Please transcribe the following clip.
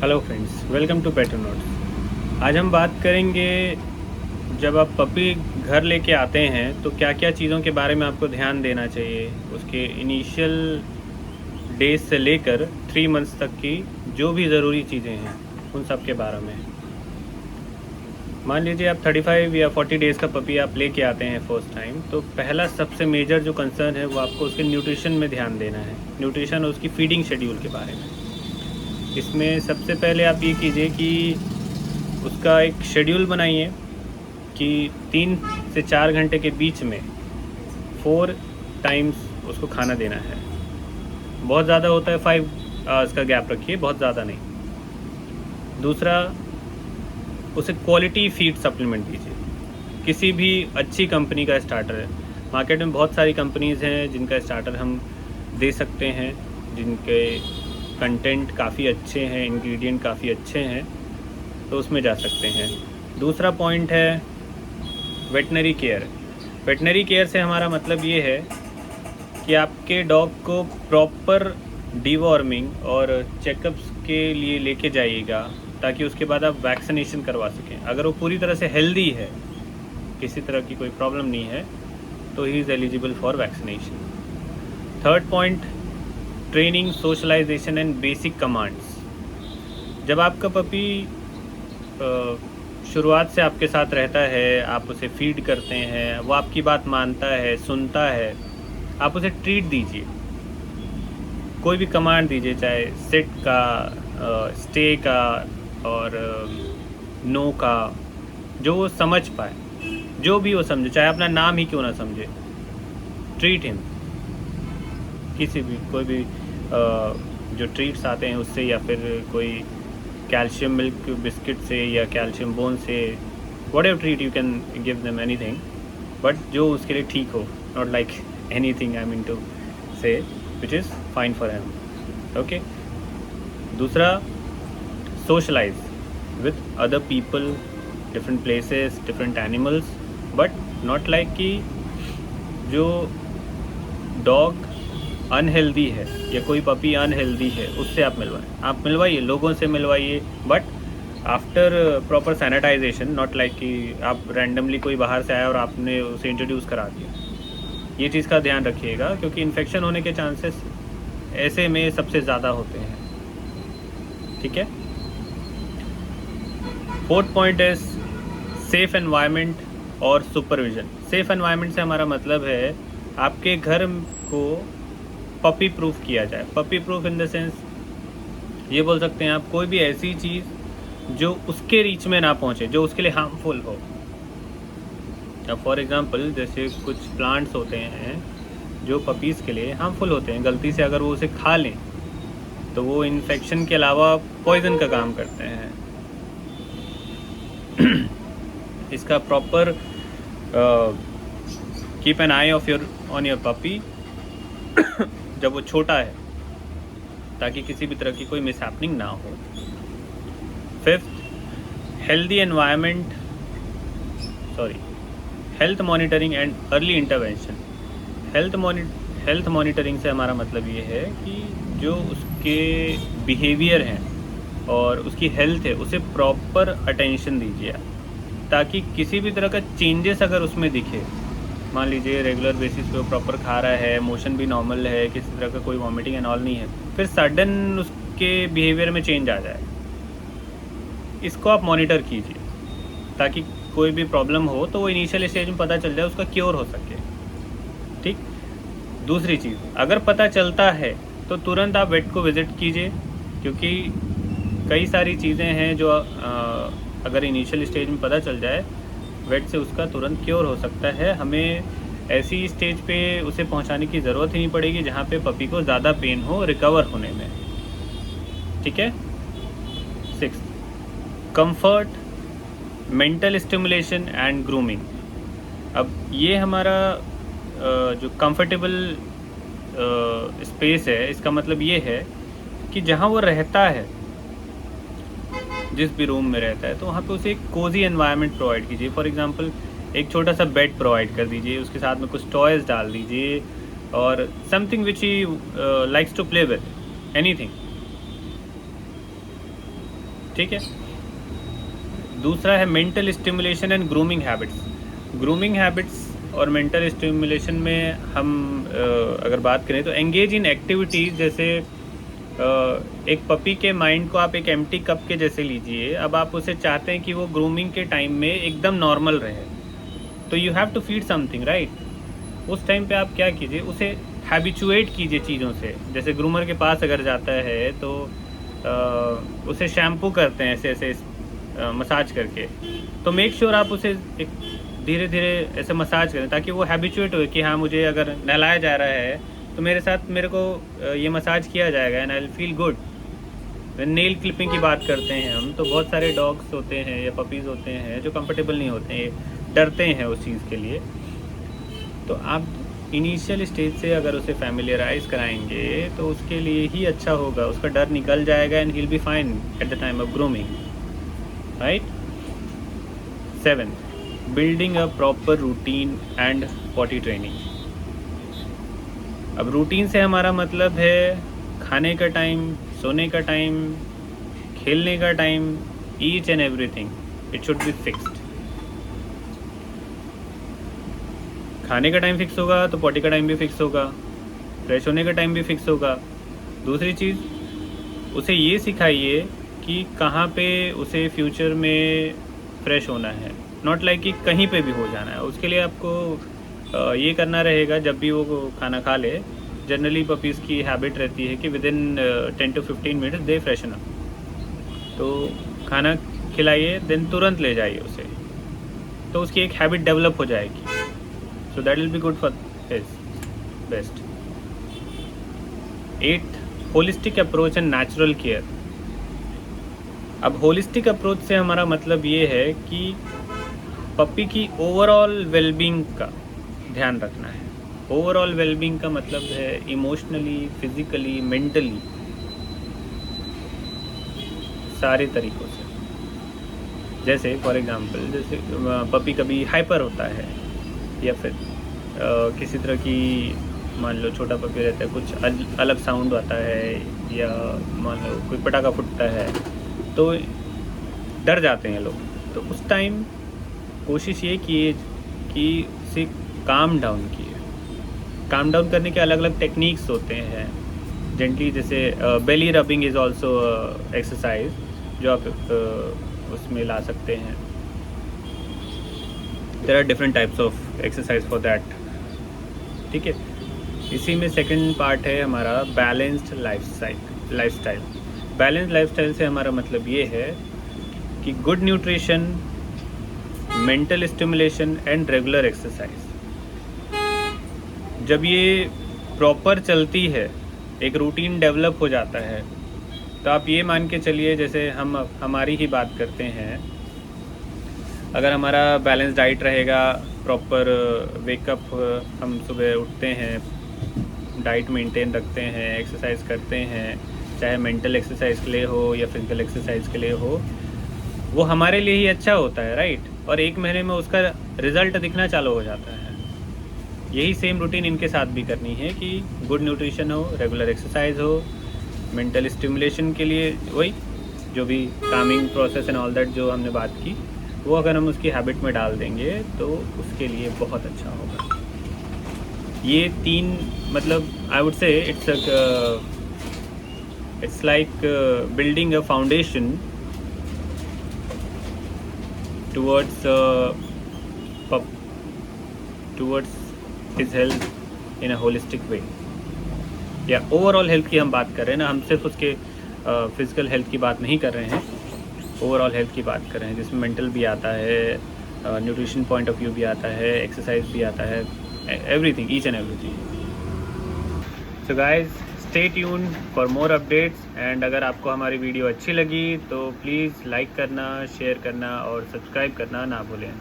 Hello friends, welcome to pet notes. आज हम बात करेंगे जब आप पपी घर लेके आते हैं तो क्या क्या चीज़ों के बारे में आपको ध्यान देना चाहिए। उसके इनिशियल डेज से लेकर 3 मंथ्स तक की जो भी ज़रूरी चीज़ें हैं उन सब के बारे में। मान लीजिए आप 35 या 40 डेज़ का पपी आप लेके आते हैं फर्स्ट टाइम, तो पहला सबसे मेजर जो कंसर्न है वो आपको उसके न्यूट्रिशन में ध्यान देना है। न्यूट्रिशन और उसकी फीडिंग शेड्यूल के बारे में। इसमें सबसे पहले आप ये कीजिए कि उसका एक शेड्यूल बनाइए कि 3 से 4 घंटे के बीच में 4 टाइम्स उसको खाना देना है। बहुत ज़्यादा होता है 5 आवर्स का गैप रखिए, बहुत ज़्यादा नहीं। दूसरा, उसे क्वालिटी फीड सप्लीमेंट दीजिए। किसी भी अच्छी कंपनी का स्टार्टर है, मार्केट में बहुत सारी कंपनीज़ हैं जिनका स्टार्टर हम दे सकते हैं, जिनके कंटेंट काफ़ी अच्छे हैं, इंग्रेडिएंट काफ़ी अच्छे हैं, तो उसमें जा सकते हैं। दूसरा पॉइंट है वेटनरी केयर। वेटनरी केयर से हमारा मतलब ये है कि आपके डॉग को प्रॉपर डीवॉर्मिंग और चेकअप्स के लिए लेके जाइएगा ताकि उसके बाद आप वैक्सीनेशन करवा सकें। अगर वो पूरी तरह से हेल्दी है, किसी तरह की कोई प्रॉब्लम नहीं है, तो he is eligible for vaccination. Third point, training, socialisation and basic commands. जब आपका पपी शुरुआत से आपके साथ रहता है, आप उसे फीड करते हैं, वो आपकी बात मानता है, सुनता है, आप उसे ट्रीट दीजिए। कोई भी कमांड दीजिए, चाहे सिट का, स्टे का और नो का, जो वो समझ पाए, जो भी वो समझे, चाहे अपना नाम ही क्यों ना समझे। Treat him. किसी भी कोई भी जो ट्रीट्स आते हैं उससे, या फिर कोई कैल्शियम मिल्क बिस्किट से या कैल्शियम बोन से, whatever treat you can give them anything, but जो उसके लिए ठीक हो, not like anything I mean to say which is fine for him. Okay. दूसरा, socialise with other people, different places, different animals, but not like कि जो dog unhealthy है या कोई पपी अनहेल्दी है उससे आप मिलवाइए, लोगों से मिलवाइए, but after proper sanitisation. Not like कि आप रैंडमली कोई बाहर से आया और आपने उसे इंट्रोड्यूस करा दिया। ये चीज़ का ध्यान रखिएगा क्योंकि इन्फेक्शन होने के चांसेस ऐसे में सबसे ज़्यादा होते हैं। ठीक है। Fourth point is safe environment और सुपरविज़न। सेफ़ एनवायरनमेंट से हमारा मतलब है आपके घर को पपी प्रूफ किया जाए। Puppy proof in the sense ये बोल सकते हैं आप, कोई भी ऐसी चीज़ जो उसके रीच में ना पहुंचे, जो उसके लिए हार्मफुल हो। अब फॉर एग्जांपल जैसे कुछ प्लांट्स होते हैं जो पपीज़ के लिए हार्मफुल होते हैं, गलती से अगर वो उसे खा लें तो वो इन्फेक्शन के अलावा पॉइजन का काम करते हैं। इसका proper keep an I on your puppy जब वो छोटा है, ताकि किसी भी तरह की कोई मिसहैपनिंग ना हो। Fifth, healthy environment, health monitoring and early intervention. Health monitoring से हमारा मतलब ये है कि जो उसके बिहेवियर हैं और उसकी हेल्थ है उसे प्रॉपर अटेंशन दीजिए, ताकि किसी भी तरह का चेंजेस अगर उसमें दिखे, मान लीजिए रेगुलर बेसिस पे वो प्रॉपर खा रहा है, मोशन भी नॉर्मल है, किसी तरह का कोई वॉमिटिंग एंड ऑल नहीं है, फिर सडन उसके बिहेवियर में चेंज आ जाए, इसको आप मॉनिटर कीजिए ताकि कोई भी प्रॉब्लम हो तो वो इनिशियल स्टेज में पता चल जाए, उसका क्योर हो सके। ठीक। दूसरी चीज़, अगर पता चलता है तो तुरंत आप वेट को विज़िट कीजिए, क्योंकि कई सारी चीज़ें हैं जो अगर इनिशियल स्टेज में पता चल जाए, वेट से उसका तुरंत क्योर हो सकता है। हमें ऐसी स्टेज पे उसे पहुंचाने की ज़रूरत ही नहीं पड़ेगी जहां पे पपी को ज़्यादा पेन हो रिकवर होने में। ठीक है। 6, comfort, mental stimulation and grooming. अब ये हमारा जो कंफर्टेबल स्पेस है, इसका मतलब ये है कि जहाँ वो रहता है, जिस भी रूम में रहता है, तो वहाँ पे उसे एक कोजी एनवायरनमेंट प्रोवाइड कीजिए। फॉर एग्जांपल एक छोटा सा बेड प्रोवाइड कर दीजिए, उसके साथ में कुछ टॉयज़ डाल दीजिए और something which he likes to play with, anything. ठीक है। दूसरा है mental stimulation and grooming habits. Grooming habits और मेंटल स्टिमुलेशन में हम अगर बात करें तो एंगेज इन एक्टिविटीज़, जैसे एक पपी के माइंड को आप एक एम्प्टी कप के जैसे लीजिए। अब आप उसे चाहते हैं कि वो ग्रूमिंग के टाइम में एकदम नॉर्मल रहे, तो you have to feed something, right. उस टाइम पे आप क्या कीजिए, उसे हैबिचुएट कीजिए चीज़ों से। जैसे ग्रूमर के पास अगर जाता है तो उसे शैम्पू करते हैं ऐसे ऐसे मसाज करके, तो मेक श्योर आप उसे एक धीरे धीरे ऐसे मसाज करें ताकि वो हैबिचुएट हो कि हाँ, मुझे अगर नहलाया जा रहा है तो मेरे साथ मेरे को ये मसाज किया जाएगा and I will feel good. Nail clipping की बात करते हैं हम, तो बहुत सारे डॉग्स होते हैं या पपीज़ होते हैं जो कंफर्टेबल नहीं होते हैं, डरते हैं उस चीज़ के लिए। तो आप इनिशियल स्टेज से अगर उसे फैमिलियराइज कराएंगे तो उसके लिए ही अच्छा होगा, उसका डर निकल जाएगा and he will be fine at the time of grooming, right. 7, building a proper routine and potty training. अब रूटीन से हमारा मतलब है खाने का टाइम, सोने का टाइम, खेलने का time, each and everything it should be fixed. खाने का टाइम फिक्स होगा तो पॉटी का टाइम भी फिक्स होगा, फ्रेश होने का टाइम भी फिक्स होगा। दूसरी चीज़, उसे ये सिखाइए कि कहाँ पे उसे फ्यूचर में फ्रेश होना है, नॉट लाइक कि कहीं पे भी हो जाना है। उसके लिए आपको ये करना रहेगा, जब भी वो खाना खा ले, जनरली पपीज़ की हैबिट रहती है कि with in 10 to 15 minutes they freshen up. तो खाना खिलाइए देन तुरंत ले जाइए उसे, तो उसकी एक हैबिट डेवलप हो जाएगी। So that will be good for his best. 8, holistic approach and natural care. अब होलिस्टिक अप्रोच से हमारा मतलब ये है कि पपी की ओवरऑल वेलबींग का ध्यान रखना है। ओवरऑल वेलबींग का मतलब है इमोशनली, फिजिकली, मेंटली, सारे तरीक़ों से। जैसे फॉर एग्जांपल, जैसे पपी कभी हाइपर होता है या फिर किसी तरह की, मान लो छोटा पपी रहता है, कुछ अलग साउंड आता है, या मान लो कोई पटाखा फूटता है तो डर जाते हैं लोग। तो उस टाइम कोशिश ये किए कि उसे काम डाउन किए। काम डाउन करने के अलग अलग टेक्निक्स होते हैं जेंटली, जैसे belly rubbing is also exercise जो आप उसमें ला सकते हैं। There are different types of exercise for that, ठीक है। इसी में सेकंड पार्ट है हमारा बैलेंस्ड लाइफस्टाइल। बैलेंस्ड लाइफस्टाइल से हमारा मतलब ये है कि good nutrition, mental stimulation and regular exercise. जब ये प्रॉपर चलती है, एक रूटीन डेवलप हो जाता है, तो आप ये मान के चलिए, जैसे हम हमारी ही बात करते हैं, अगर हमारा बैलेंस डाइट रहेगा, प्रॉपर वेकअप, हम सुबह उठते हैं, डाइट मेंटेन रखते हैं, एक्सरसाइज करते हैं, चाहे मेंटल एक्सरसाइज के लिए हो या फिजिकल एक्सरसाइज के लिए हो, वो हमारे लिए ही अच्छा होता है, राइट। और 1 महीने में उसका रिज़ल्ट दिखना चालू हो जाता है। यही सेम रूटीन इनके साथ भी करनी है कि गुड न्यूट्रिशन हो, रेगुलर एक्सरसाइज हो, मेंटल स्टिमुलेशन के लिए वही जो भी Kameng process and all that जो हमने बात की, वो अगर हम उसकी हैबिट में डाल देंगे तो उसके लिए बहुत अच्छा होगा। ये 3 मतलब I would say it's like building a foundation towards his health in a holistic way. या ओवरऑल हेल्थ की हम बात कर रहे हैं ना, हम सिर्फ उसके फिजिकल हेल्थ की बात नहीं कर रहे हैं, ओवरऑल हेल्थ की बात कर रहे हैं, जिसमें मेंटल भी आता है, न्यूट्रिशन पॉइंट ऑफ व्यू भी आता है, एक्सरसाइज भी आता है, everything, each and everything. So guys, stay tuned for more updates, and अगर आपको हमारी वीडियो अच्छी लगी तो प्लीज़ लाइक करना, शेयर करना और सब्सक्राइब करना ना भूलें।